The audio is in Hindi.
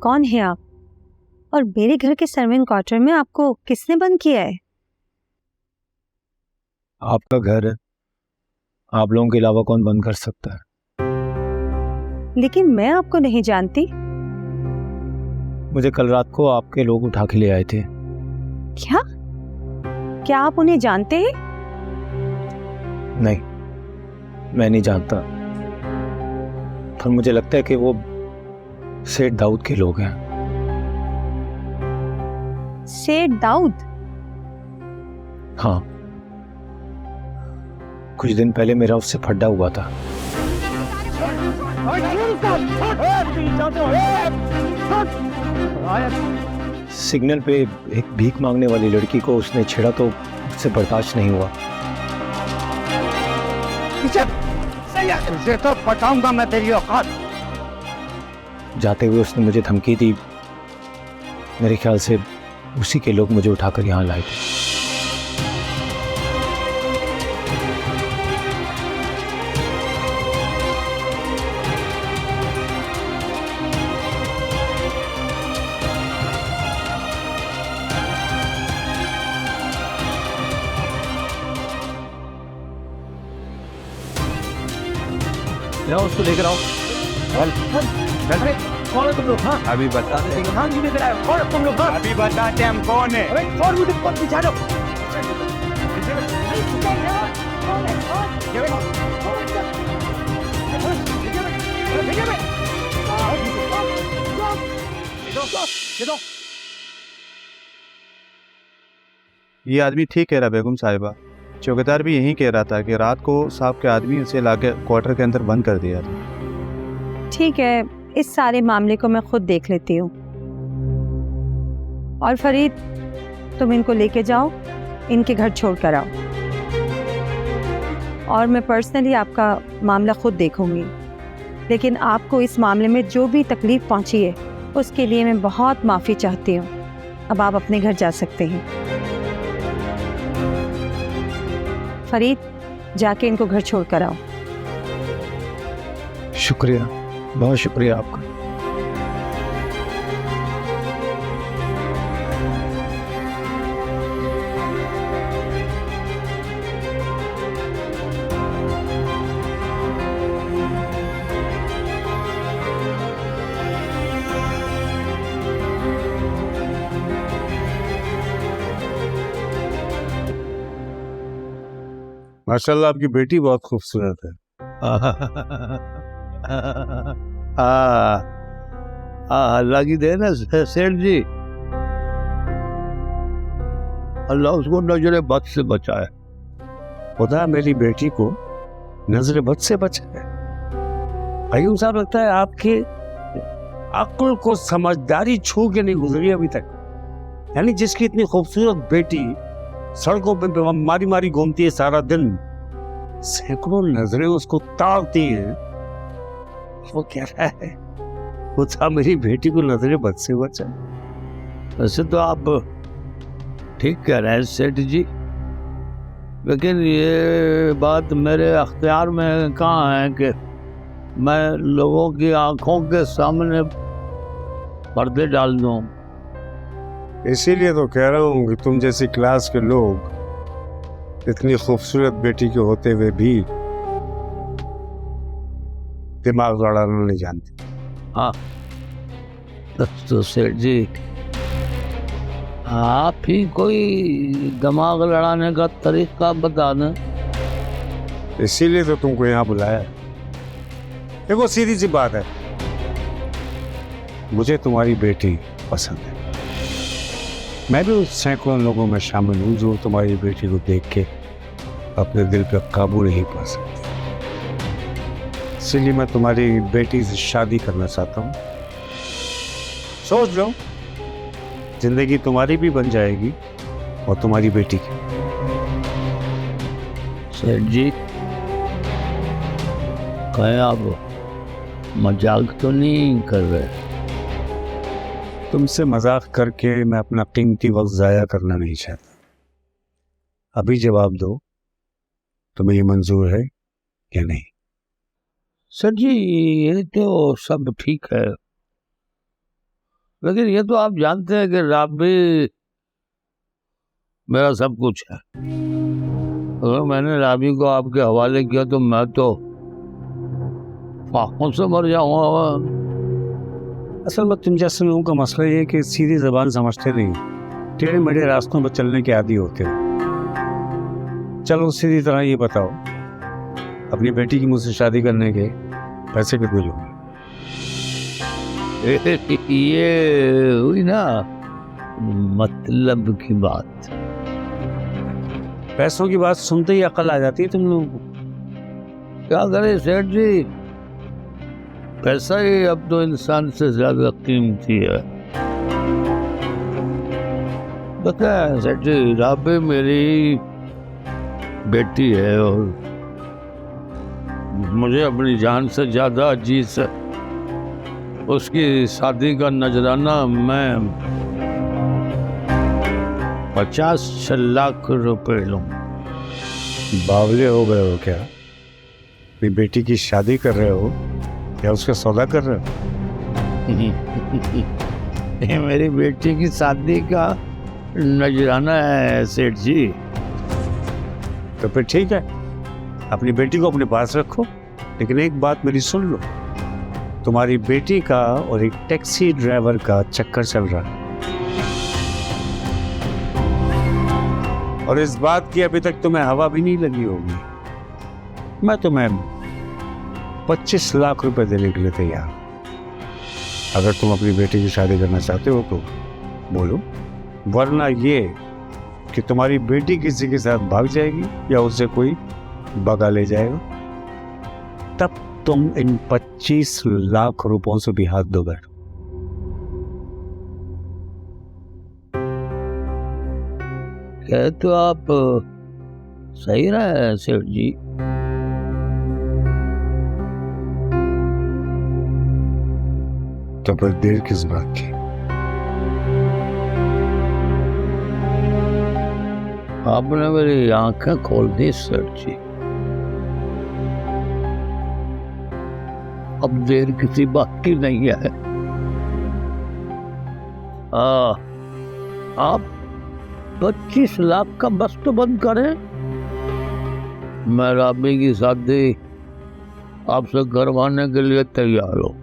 कौन है आप? और मेरे घर के सर्वेंट क्वार्टर में आपको किसने बंद किया है? आपका घर है, आप लोगों के अलावा कौन बंद कर सकता है? लेकिन मैं आपको नहीं जानती। मुझे कल रात को आपके लोग उठा के ले आए थे। क्या? क्या आप उन्हें जानते हैं? नहीं, मैं नहीं जानता, पर मुझे लगता है कि वो सेठ दाऊद के लोग हैं। सेठ दाऊद? हाँ, कुछ दिन पहले मेरा उससे फड्डा हुआ था। सिग्नल पे एक भीख मांगने वाली लड़की को उसने छेड़ा तो उससे बर्दाश्त नहीं हुआ। तुझे तो बताऊंगा मैं तेरी औकात। जाते हुए उसने मुझे धमकी दी। मेरे ख्याल से उसी के लोग मुझे उठाकर यहाँ लाए थे। जाओ उसको लेकर आओ। कौन है तुम लोग? हाँ अभी बताते हैं। हाँ जी लेकर आए। कौन है तुम लोग? हाँ अभी बताते हैं हम कौन है। अरे कौन मुझे कौन पीछा दो। ये आदमी ठीक कह रहा बेगम साहिबा। चौकीदार भी यही कह रहा था कि रात को साहब के आदमी उसे लाके क्वार्टर के अंदर बंद कर दिया था। ठीक है, इस सारे मामले को मैं खुद देख लेती हूँ। और फरीद, तुम इनको लेके जाओ, इनके घर छोड़ कर आओ, और मैं पर्सनली आपका मामला खुद देखूंगी। लेकिन आपको इस मामले में जो भी तकलीफ पहुंची है उसके लिए मैं बहुत माफ़ी चाहती हूँ। अब आप अपने घर जा सकते हैं। फरीद, जाके इनको घर छोड़ कर आओ। शुक्रिया, बहुत शुक्रिया आपका। माशाल्लाह आपकी बेटी बहुत खूबसूरत है। अल्लाह की देन है सेठ जी। अल्लाह उसको नजर बद से बचाए। खुदा मेरी बेटी को नजर बद से बचाए। अयूब साहब, लगता है आपकी अक्ल को समझदारी छू के नहीं गुजरी अभी तक। यानी जिसकी इतनी खूबसूरत बेटी सड़कों पे मारी मारी घूमती है सारा दिन, सैकड़ों नजरें उसको ताड़ती हैं, वो कह रहा है खुदा मेरी बेटी को नजरें बद से बचाए। वैसे तो आप ठीक कह रहे हैं सेठ जी, लेकिन ये बात मेरे अख्तियार में कहाँ है कि मैं लोगों की आंखों के सामने पर्दे डाल दूं। इसीलिए तो कह रहा हूँ कि तुम जैसी क्लास के लोग इतनी खूबसूरत बेटी के होते हुए भी दिमाग लड़ाना नहीं जानते। हाँ तो सेठ जी, आप ही कोई दिमाग लड़ाने का तरीका बता दें। इसीलिए तो तुमको यहाँ बुलाया। देखो सीधी सी बात है, मुझे तुम्हारी बेटी पसंद है। मैं भी उस सैकड़ों लोगों में शामिल हूँ जो तुम्हारी बेटी को देख के अपने दिल पे काबू नहीं पा सकते। इसलिए मैं तुम्हारी बेटी से शादी करना चाहता हूँ। सोच लो, जिंदगी तुम्हारी भी बन जाएगी और तुम्हारी बेटी की। सेठ जी, कहीं आप मजाक तो नहीं कर रहे? तुमसे मजाक करके मैं अपना कीमती वक्त जाया करना नहीं चाहता। अभी जवाब दो, तुम्हें ये मंजूर है या नहीं? सर जी, ये तो सब ठीक है, लेकिन ये तो आप जानते हैं कि राबी मेरा सब कुछ है। अगर मैंने राबी को आपके हवाले किया तो मैं तो फाकों से मर जाऊंगा। असल में तुम जैसे लोगों का मसला ये है कि सीधी जबान समझते नहीं, टेढ़े मेढ़े रास्तों पर चलने के आदी होते हो। चलो सीधी तरह ये बताओ, अपनी बेटी की मुझसे शादी करने के पैसे कितने लोगे? ये हुई ना मतलब की बात। पैसों की बात सुनते ही अकल आ जाती है तुम लोगों को। क्या करे सेठ जी, पैसा ही अब तो इंसान से ज्यादा कीमती है। पता है सेठ जी, राबे मेरी बेटी है और मुझे अपनी जान से ज्यादा अजीज है। उसकी शादी का नजराना मैं 50 लाख रुपए लूं। बावले हो गए हो क्या? अपनी बेटी की शादी कर रहे हो या उसका सौदा कर रहे हो? ये मेरी बेटी की शादी का नजराना है सेठ जी। तो फिर ठीक है, अपनी बेटी को अपने पास रखो, लेकिन एक बात मेरी सुन लो, तुम्हारी बेटी का और एक टैक्सी ड्राइवर का चक्कर चल रहा है और इस बात की अभी तक तुम्हें हवा भी नहीं लगी होगी। मैं तुम्हें 25 लाख रुपए देने के लिए तैयार हूं। अगर तुम अपनी बेटी की शादी करना चाहते हो तो बोलो, वरना ये कि तुम्हारी बेटी किसी के साथ भाग जाएगी या उससे कोई भगा ले जाएगा, तब तुम इन 25 लाख रुपयों से भी हाथ धोगे। कह तो आप सही रहे सेठ जी। तो फिर देर किस बात की? आपने मेरी आंखें खोल दी सेठ जी। अब देर किसी बात की नहीं है। आप 25 लाख का बस तो बंद करें। मैं राबी की शादी आपसे करवाने के लिए तैयार हूं।